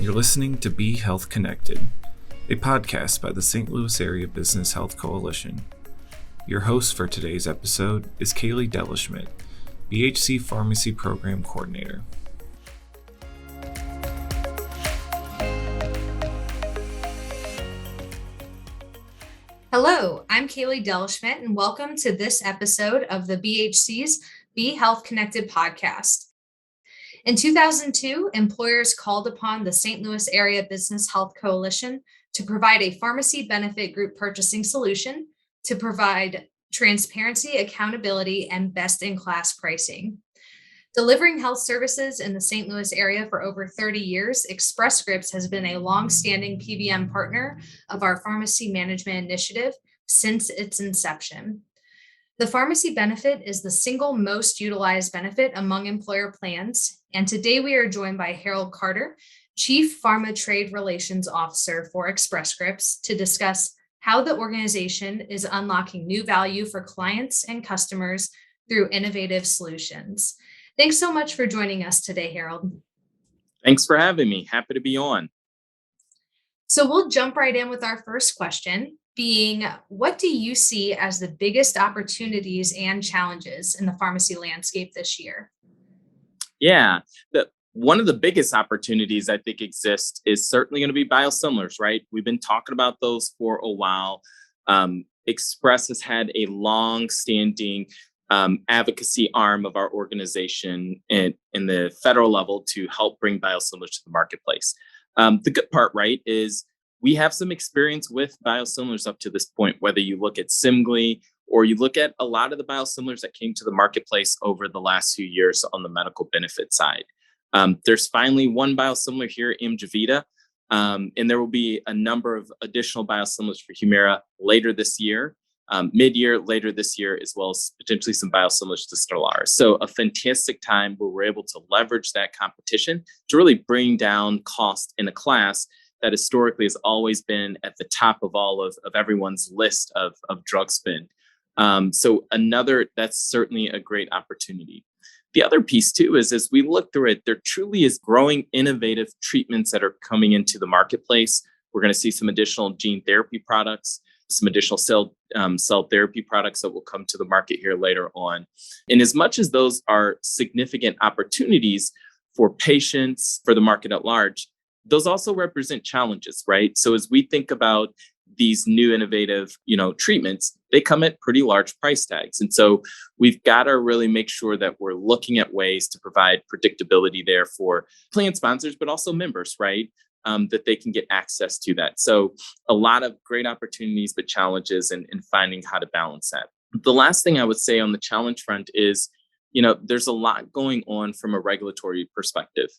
You're listening to Be Health Connected, a podcast by the St. Louis Area Business Health Coalition. Your host for today's episode is Kaylee Delishmidt, BHC Pharmacy Program Coordinator. Hello, I'm Kaylee Delishmidt, and welcome to this episode of the BHC's Be Health Connected podcast. In 2002, employers called upon the St. Louis Area Business Health Coalition to provide a pharmacy benefit group purchasing solution to provide transparency, accountability, and best-in-class pricing. Delivering health services in the St. Louis area for over 30 years, Express Scripts has been a longstanding PBM partner of our pharmacy management initiative since its inception. The pharmacy benefit is the single most utilized benefit among employer plans, and today we are joined by Harold Carter, Chief Pharma Trade Relations Officer for Express Scripts, to discuss how the organization is unlocking new value for clients and customers through innovative solutions. Thanks so much for joining us today, Harold. Thanks for having me. Happy to be on. So we'll jump right in with our first question, being, what do you see as the biggest opportunities and challenges in the pharmacy landscape this year? Yeah, one of the biggest opportunities I think exists is certainly going to be biosimilars, right? We've been talking about those for a while. Express has had a long-standing advocacy arm of our organization in the federal level to help bring biosimilars to the marketplace. The good part, right, is we have some experience with biosimilars up to this point, whether you look at Semglee or you look at a lot of the biosimilars that came to the marketplace over the last few years on the medical benefit side. There's finally one biosimilar here, Amjevita, and there will be a number of additional biosimilars for Humira later this year. Mid-year later this year, as well as potentially some biosimilars to Stelara. So a fantastic time where we're able to leverage that competition to really bring down cost in a class that historically has always been at the top of all of everyone's list of drug spend. That's certainly a great opportunity. The other piece too is, as we look through it, there truly is growing innovative treatments that are coming into the marketplace. We're going to see some additional gene therapy products, some additional cell therapy products that will come to the market here later on. And as much as those are significant opportunities for patients, for the market at large, those also represent challenges, right? So as we think about these new innovative, treatments, they come at pretty large price tags. And so we've got to really make sure that we're looking at ways to provide predictability there for plan sponsors, but also members, right? That they can get access to that. So a lot of great opportunities, but challenges in finding how to balance that. The last thing I would say on the challenge front is, there's a lot going on from a regulatory perspective,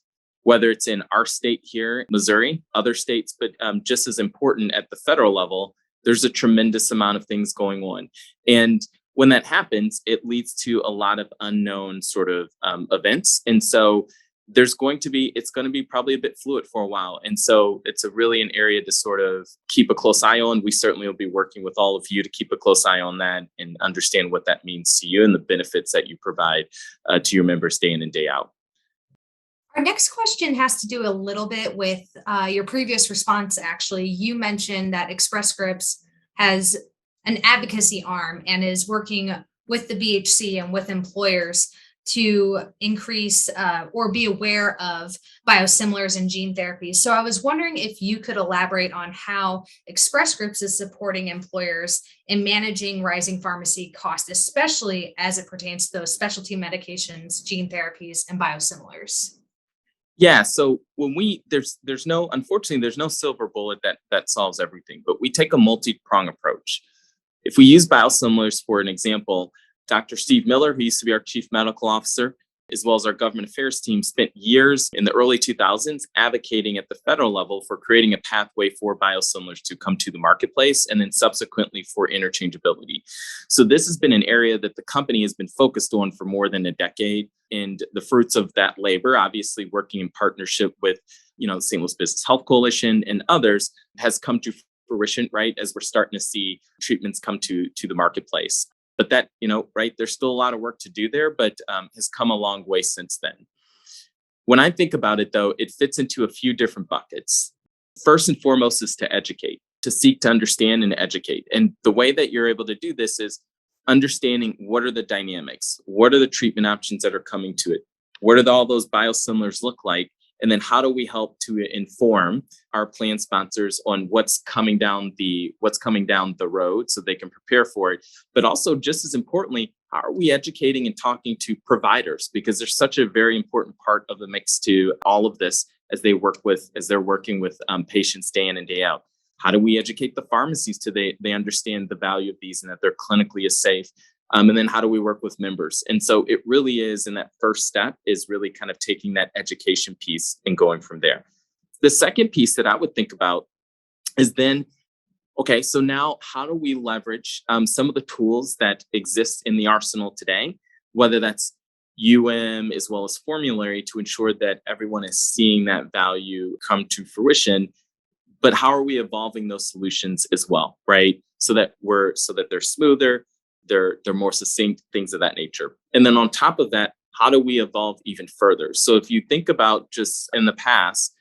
whether it's in our state here, Missouri, other states, but just as important at the federal level, there's a tremendous amount of things going on. And when that happens, it leads to a lot of unknown sort of events. And so it's going to be probably a bit fluid for a while. And so it's really an area to sort of keep a close eye on. We certainly will be working with all of you to keep a close eye on that and understand what that means to you and the benefits that you provide to your members day in and day out. Our next question has to do a little bit with your previous response. Actually, you mentioned that Express Scripts has an advocacy arm and is working with the BHC and with employers to increase or be aware of biosimilars and gene therapies. So I was wondering if you could elaborate on how Express Scripts is supporting employers in managing rising pharmacy costs, especially as it pertains to those specialty medications, gene therapies, and biosimilars. Yeah, so there's no silver bullet that solves everything, but we take a multi-prong approach. If we use biosimilars for an example, Dr. Steve Miller, who used to be our chief medical officer, as well as our government affairs team, spent years in the early 2000s advocating at the federal level for creating a pathway for biosimilars to come to the marketplace and then subsequently for interchangeability. So this has been an area that the company has been focused on for more than a decade. And the fruits of that labor, obviously working in partnership with, the St. Louis Business Health Coalition and others, has come to fruition, right, as we're starting to see treatments come to the marketplace. But that, right, there's still a lot of work to do there, but has come a long way since then. When I think about it, though, it fits into a few different buckets. First and foremost is to educate, to seek to understand and educate. And the way that you're able to do this is understanding what are the dynamics, what are the treatment options that are coming to it, what do all those biosimilars look like, and then how do we help to inform our plan sponsors on what's coming down the road so they can prepare for it. But also, just as importantly, how are we educating and talking to providers? Because there's such a very important part of the mix to all of this as they're working with patients day in and day out. How do we educate the pharmacies so they understand the value of these and that they're clinically as safe? And then how do we work with members? And so it really is, in that first step is really kind of taking that education piece and going from there. The second piece that I would think about is then, okay, so now how do we leverage some of the tools that exist in the arsenal today, whether that's as well as formulary, to ensure that everyone is seeing that value come to fruition. But how are we evolving those solutions as well, right? So that they're smoother, they're more succinct, things of that nature. And then on top of that, how do we evolve even further? So if you think about just in the past,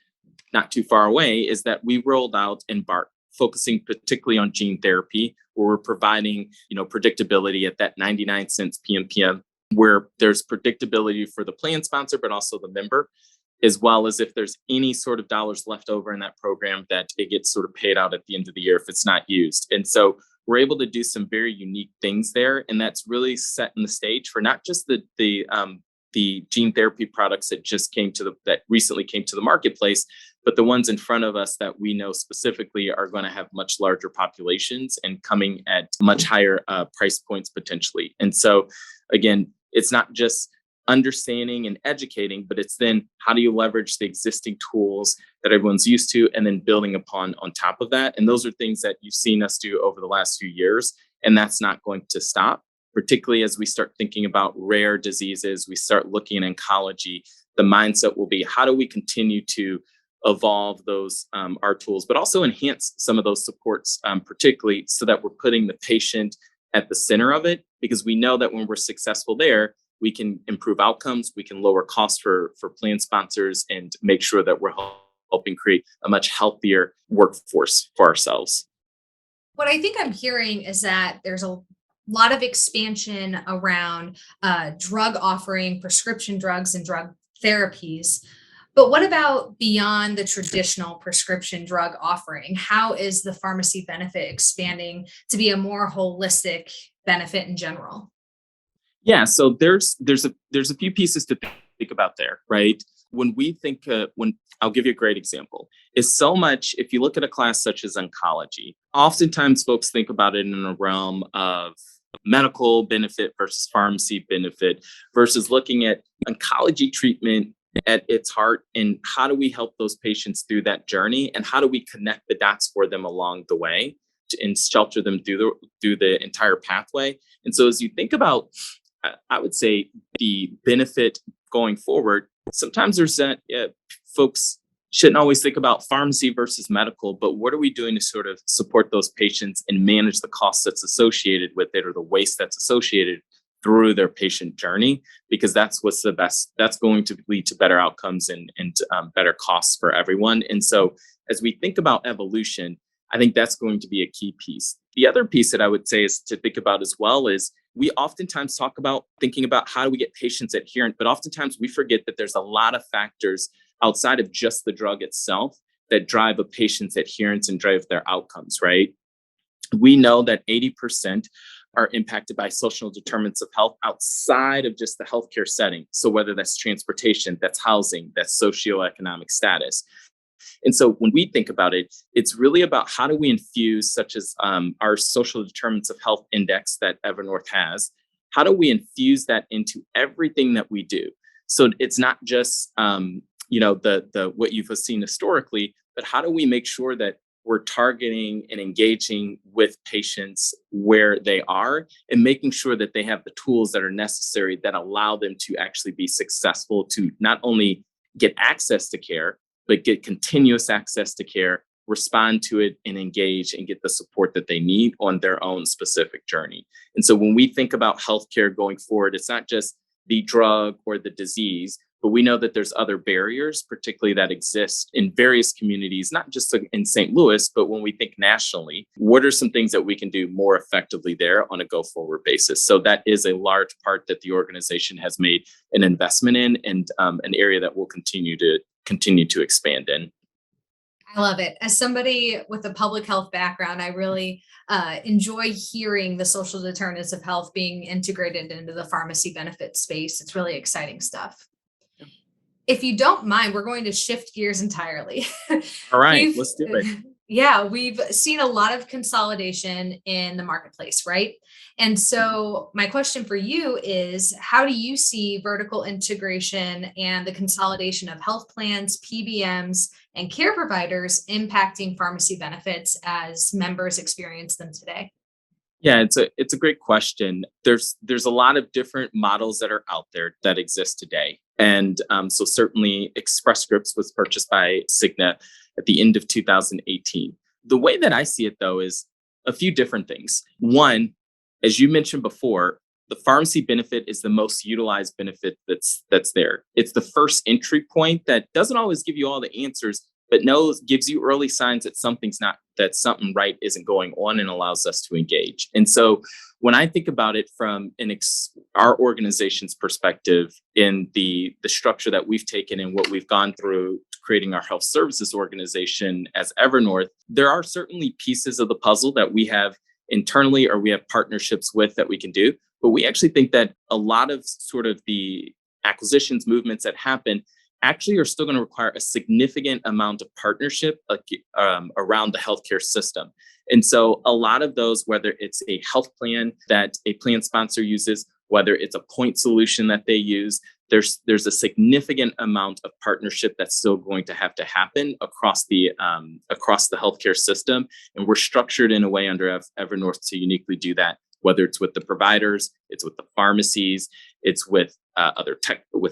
not too far away, is that we rolled out Embark, focusing particularly on gene therapy, where we're providing, predictability at that 99 cents PMPM, where there's predictability for the plan sponsor, but also the member, as well as if there's any sort of dollars left over in that program, that it gets sort of paid out at the end of the year if it's not used. And so we're able to do some very unique things there. And that's really setting the stage for not just the gene therapy products that recently came to the marketplace, but the ones in front of us that we know specifically are going to have much larger populations and coming at much higher price points potentially. And so again, it's not just understanding and educating, but it's then how do you leverage the existing tools that everyone's used to and then building upon on top of that. And those are things that you've seen us do over the last few years. And that's not going to stop, particularly as we start thinking about rare diseases, we start looking at oncology. The mindset will be, how do we continue to evolve those our tools, but also enhance some of those supports, particularly so that we're putting the patient at the center of it, because we know that when we're successful there, we can improve outcomes, we can lower costs for plan sponsors, and make sure that we're helping create a much healthier workforce for ourselves. What I think I'm hearing is that there's a lot of expansion around drug offering, prescription drugs, and drug therapies. But what about beyond the traditional prescription drug offering? How is the pharmacy benefit expanding to be a more holistic benefit in general? Yeah, so there's a few pieces to think about there, right? When we think, when I'll give you a great example, is so much. If you look at a class such as oncology, oftentimes folks think about it in a realm of medical benefit versus pharmacy benefit, versus looking at oncology treatment at its heart, and how do we help those patients through that journey, and how do we connect the dots for them along the way and shelter them through the entire pathway. And so as you think about, I would say, the benefit going forward, sometimes there's that folks shouldn't always think about pharmacy versus medical, but what are we doing to sort of support those patients and manage the costs that's associated with it, or the waste that's associated through their patient journey, because that's what's the best, that's going to lead to better outcomes and better costs for everyone. And so as we think about evolution, I think that's going to be a key piece. The other piece that I would say is to think about as well is, we oftentimes talk about thinking about how do we get patients adherent, but oftentimes we forget that there's a lot of factors outside of just the drug itself that drive a patient's adherence and drive their outcomes, right? We know that 80% are impacted by social determinants of health outside of just the healthcare setting. So whether that's transportation, that's housing, that's socioeconomic status. And so when we think about it, it's really about how do we infuse, such as our social determinants of health index that Evernorth has, how do we infuse that into everything that we do? So it's not just the what you've seen historically, but how do we make sure that we're targeting and engaging with patients where they are, and making sure that they have the tools that are necessary that allow them to actually be successful, to not only get access to care, but get continuous access to care, respond to it, and engage and get the support that they need on their own specific journey. And so when we think about healthcare going forward, it's not just the drug or the disease, But we know that there's other barriers, particularly that exist in various communities, not just in St. Louis, but when we think nationally, what are some things that we can do more effectively there on a go forward basis? So that is a large part that the organization has made an investment in, and an area that we'll continue to expand in. I love it. As somebody with a public health background, I really enjoy hearing the social determinants of health being integrated into the pharmacy benefit space. It's really exciting stuff. If you don't mind, we're going to shift gears entirely. All right, we've let's do it. Yeah, we've seen a lot of consolidation in the marketplace, right? And so my question for you is, how do you see vertical integration and the consolidation of health plans, PBMs, and care providers impacting pharmacy benefits as members experience them today? Yeah, it's a great question. There's a lot of different models that are out there that exist today, and so certainly Express Scripts was purchased by Cigna at the end of 2018. The way that I see it, though, is a few different things. One, as you mentioned before, the pharmacy benefit is the most utilized benefit that's there. It's the first entry point that doesn't always give you all the answers, but gives you early signs that something right isn't going on, and allows us to engage. And so when I think about it from our organization's perspective, in the structure that we've taken and what we've gone through creating our health services organization as Evernorth, there are certainly pieces of the puzzle that we have internally or we have partnerships with that we can do. But we actually think that a lot of sort of the acquisitions, movements that happen actually are still going to require a significant amount of partnership around the healthcare system. And so a lot of those, whether it's a health plan that a plan sponsor uses, whether it's a point solution that they use, there's a significant amount of partnership that's still going to have to happen across the healthcare system. And we're structured in a way under Evernorth to uniquely do that, whether it's with the providers, it's with the pharmacies, it's with other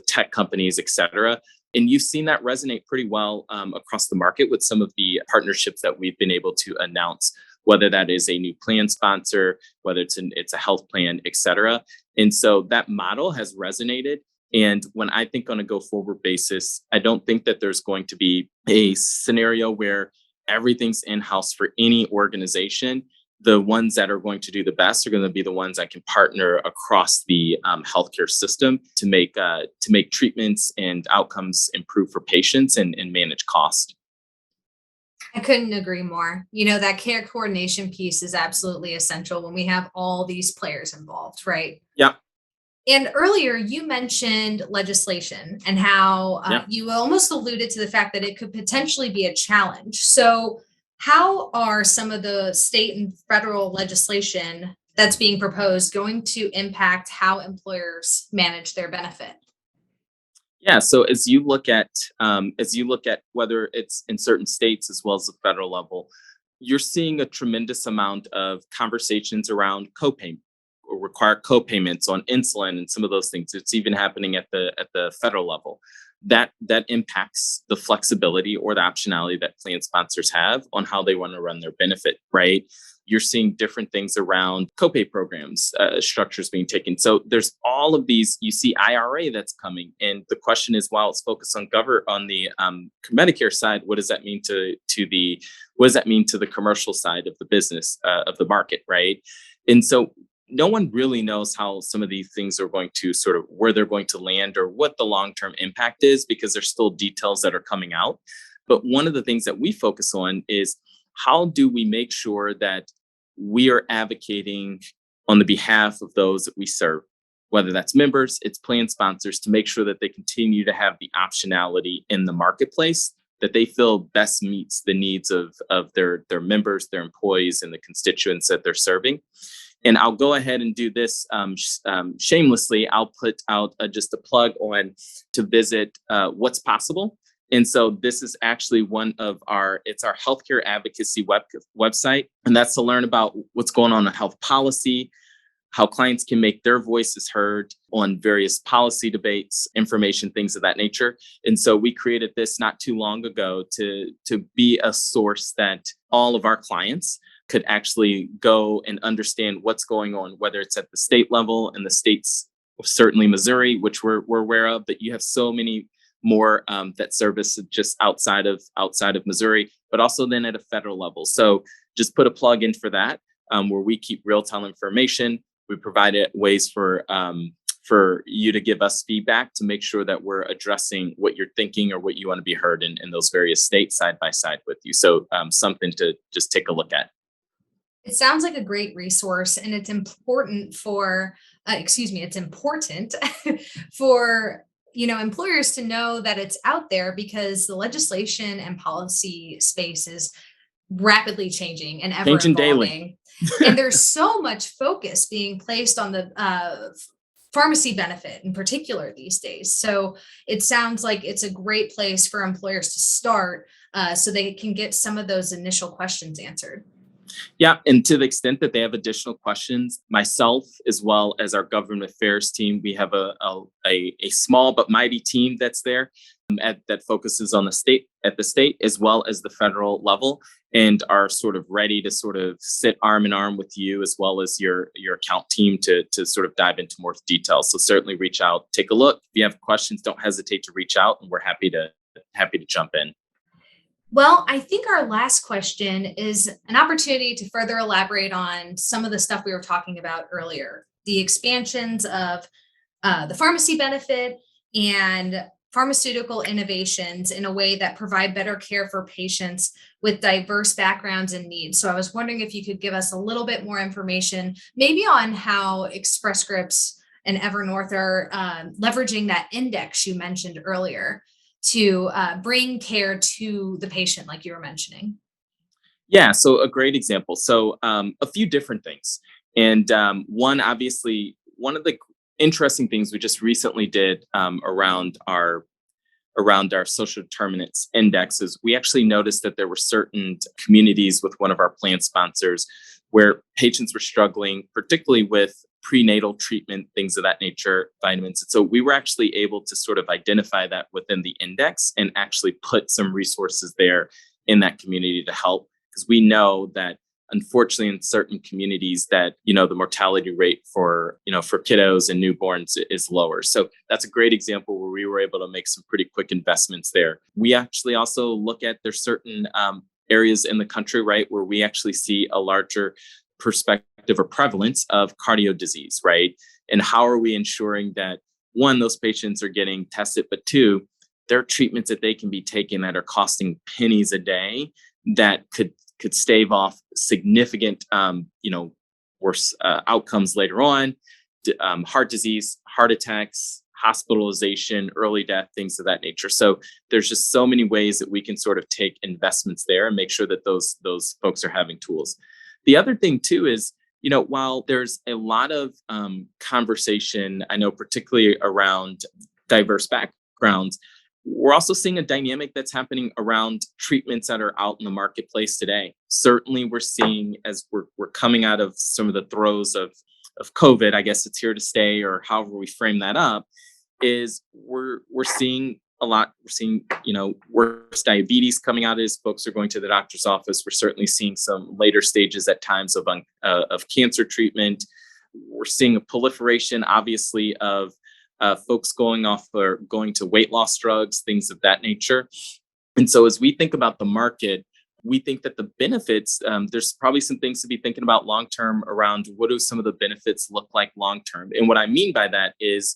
tech companies, et cetera. And you've seen that resonate pretty well across the market with some of the partnerships that we've been able to announce, whether that is a new plan sponsor, whether it's a health plan, et cetera. And so that model has resonated. And when I think on a go forward basis, I don't think that there's going to be a scenario where everything's in-house for any organization. The ones that are going to do the best are going to be the ones that can partner across the healthcare system to make treatments and outcomes improve for patients and manage cost. I couldn't agree more. That care coordination piece is absolutely essential when we have all these players involved, right? Yeah. And earlier you mentioned legislation and how you almost alluded to the fact that it could potentially be a challenge. So how are some of the state and federal legislation that's being proposed going to impact how employers manage their benefit? Yeah. So as you look at whether it's in certain states as well as the federal level, you're seeing a tremendous amount of conversations around copay or required co-payments on insulin and some of those things. It's even happening at the federal level. That impacts the flexibility or the optionality that plan sponsors have on how they want to run their benefit, right? You're seeing different things around copay programs, structures being taken. So there's all of these. You see IRA that's coming, and the question is, while it's focused on the Medicare side, what does that mean to the commercial side of the business of the market, right? And so no one really knows how some of these things are going to sort of where they're going to land or what the long-term impact is, because there's still details that are coming out. But one of the things that we focus on is how do we make sure that we are advocating on the behalf of those that we serve, whether that's members, it's plan sponsors, to make sure that they continue to have the optionality in the marketplace that they feel best meets the needs of their members, their employees, and the constituents that they're serving. And I'll go ahead and do this shamelessly. I'll put out just a plug on to visit What's Possible. And so this is actually it's our healthcare advocacy website. And that's to learn about what's going on in health policy, how clients can make their voices heard on various policy debates, information, things of that nature. And so we created this not too long ago to be a source that all of our clients could actually go and understand what's going on, whether it's at the state level and the state's certainly Missouri, which we're aware of, but you have so many more that service just outside of Missouri, but also then at a federal level. So just put a plug in for that, where we keep real-time information. We provide ways for you to give us feedback to make sure that we're addressing what you're thinking or what you want to be heard in those various states side by side with you. So something to just take a look at. It sounds like a great resource, and it's important for, it's important for employers to know that it's out there, because the legislation and policy space is rapidly changing and ever Changing daily. evolving. And there's so much focus being placed on the pharmacy benefit in particular these days. So it sounds like it's a great place for employers to start, so they can get some of those initial questions answered. Yeah, and to the extent that they have additional questions, myself as well as our government affairs team, we have a small but mighty team that's there that focuses on the state as well as the federal level, and are sort of ready to sort of sit arm in arm with you as well as your account team to sort of dive into more details. So certainly reach out, take a look. If you have questions, don't hesitate to reach out, and we're happy to jump in. Well, I think our last question is an opportunity to further elaborate on some of the stuff we were talking about earlier, the expansions of the pharmacy benefit and pharmaceutical innovations in a way that provide better care for patients with diverse backgrounds and needs. So I was wondering if you could give us a little bit more information, maybe on how Express Scripts and Evernorth are leveraging that index you mentioned earlier to bring care to the patient, like you were mentioning. Yeah, so a great example. So a few different things. And one of the interesting things we just recently did around our social determinants indexes, we actually noticed that there were certain communities with one of our plan sponsors where patients were struggling, particularly with prenatal treatment, things of that nature, vitamins. And so we were actually able to sort of identify that within the index and actually put some resources there in that community to help, because we know that unfortunately in certain communities that, the mortality rate for kiddos and newborns is lower. So that's a great example where we were able to make some pretty quick investments there. We actually also look at there's certain areas in the country, right, where we actually see a larger perspective or prevalence of cardio disease, right? And how are we ensuring that, one, those patients are getting tested, but two, there are treatments that they can be taking that are costing pennies a day that could stave off significant, worse outcomes later on, heart disease, heart attacks, hospitalization, early death, things of that nature. So there's just so many ways that we can sort of take investments there and make sure that those folks are having tools. The other thing too is, while there's a lot of conversation, I know particularly around diverse backgrounds, we're also seeing a dynamic that's happening around treatments that are out in the marketplace today. Certainly we're seeing, as we're coming out of some of the throes of COVID, I guess it's here to stay, or however we frame that up, is we're seeing a lot. We're seeing, worse diabetes coming out as folks are going to the doctor's office. We're certainly seeing some later stages at times of cancer treatment. We're seeing a proliferation, obviously, of folks going to weight loss drugs, things of that nature. And so as we think about the market, we think that the benefits, there's probably some things to be thinking about long-term around what do some of the benefits look like long-term. And what I mean by that is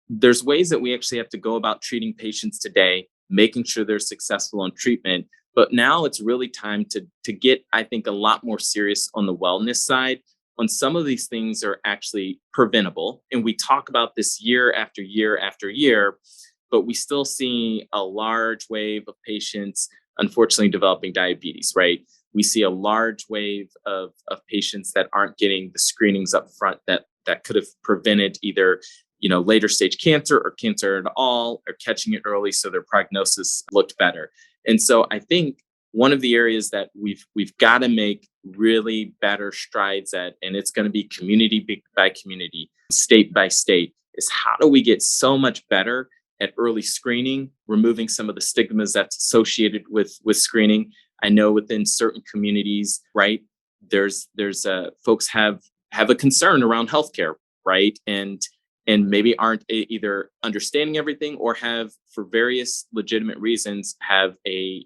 there's ways that we actually have to go about treating patients today, making sure they're successful on treatment. But now it's really time to get, I think, a lot more serious on the wellness side. On some of these things are actually preventable. And we talk about this year after year after year, but we still see a large wave of patients, unfortunately, developing diabetes, right? We see a large wave of patients that aren't getting the screenings up front that could have prevented either, later stage cancer or cancer at all, or catching it early so their prognosis looked better. And so I think one of the areas that we've got to make really better strides at, and it's going to be community by community, state by state, is how do we get so much better at early screening, removing some of the stigmas that's associated with screening. I know within certain communities, right, there's folks have a concern around healthcare, right, and and maybe aren't either understanding everything or have, for various legitimate reasons, have a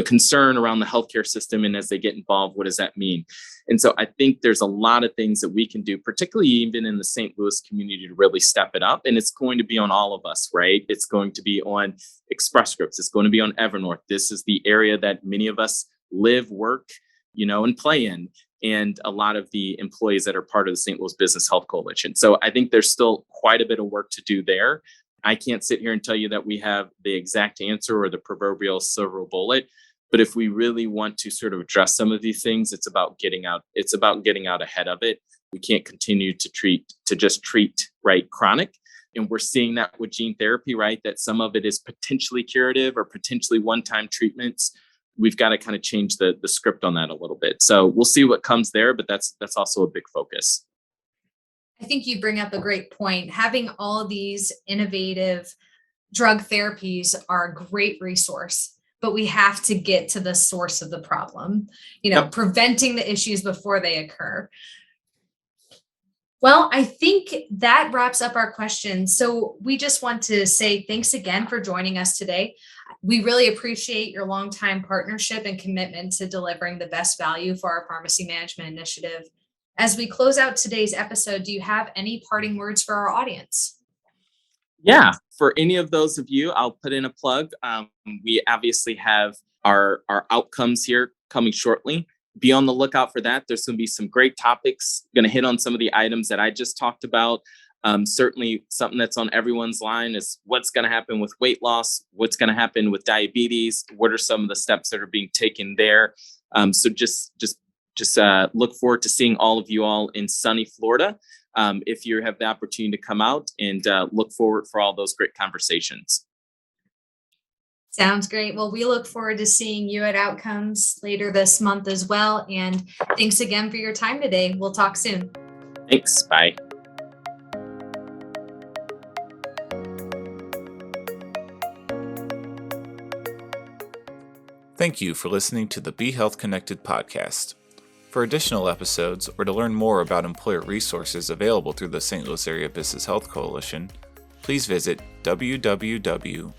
concern around the healthcare system. And as they get involved, what does that mean? And so I think there's a lot of things that we can do, particularly even in the St. Louis community, to really step it up. And it's going to be on all of us, right? It's going to be on Express Scripts. It's going to be on Evernorth. This is the area that many of us live, work, and play in. And a lot of the employees that are part of the St. Louis Business Health Coalition. So I think there's still quite a bit of work to do there. I can't sit here and tell you that we have the exact answer or the proverbial silver bullet. But if we really want to sort of address some of these things, it's about getting out. It's about getting out ahead of it. We can't continue to just treat, right, chronic. And we're seeing that with gene therapy, right, that some of it is potentially curative or potentially one-time treatments. We've got to kind of change the script on that a little bit. So we'll see what comes there, but that's also a big focus. I think you bring up a great point. Having all these innovative drug therapies are a great resource, but we have to get to the source of the problem, Yep. preventing the issues before they occur. Well, I think that wraps up our questions. So we just want to say thanks again for joining us today. We really appreciate your longtime partnership and commitment to delivering the best value for our pharmacy management initiative. As we close out today's episode, do you have any parting words for our audience? Yeah, for any of those of you, I'll put in a plug. We obviously have our outcomes here coming shortly. Be on the lookout for that. There's going to be some great topics. Going to hit on some of the items that I just talked about. Certainly something that's on everyone's line is what's going to happen with weight loss, what's going to happen with diabetes, what are some of the steps that are being taken there. So just look forward to seeing all of you all in sunny Florida. If you have the opportunity to come out, and look forward for all those great conversations. Sounds great. Well, we look forward to seeing you at Outcomes later this month as well. And thanks again for your time today. We'll talk soon. Thanks. Bye. Thank you for listening to the Be Health Connected podcast. For additional episodes or to learn more about employer resources available through the St. Louis Area Business Health Coalition, please visit www.stlbhc.org.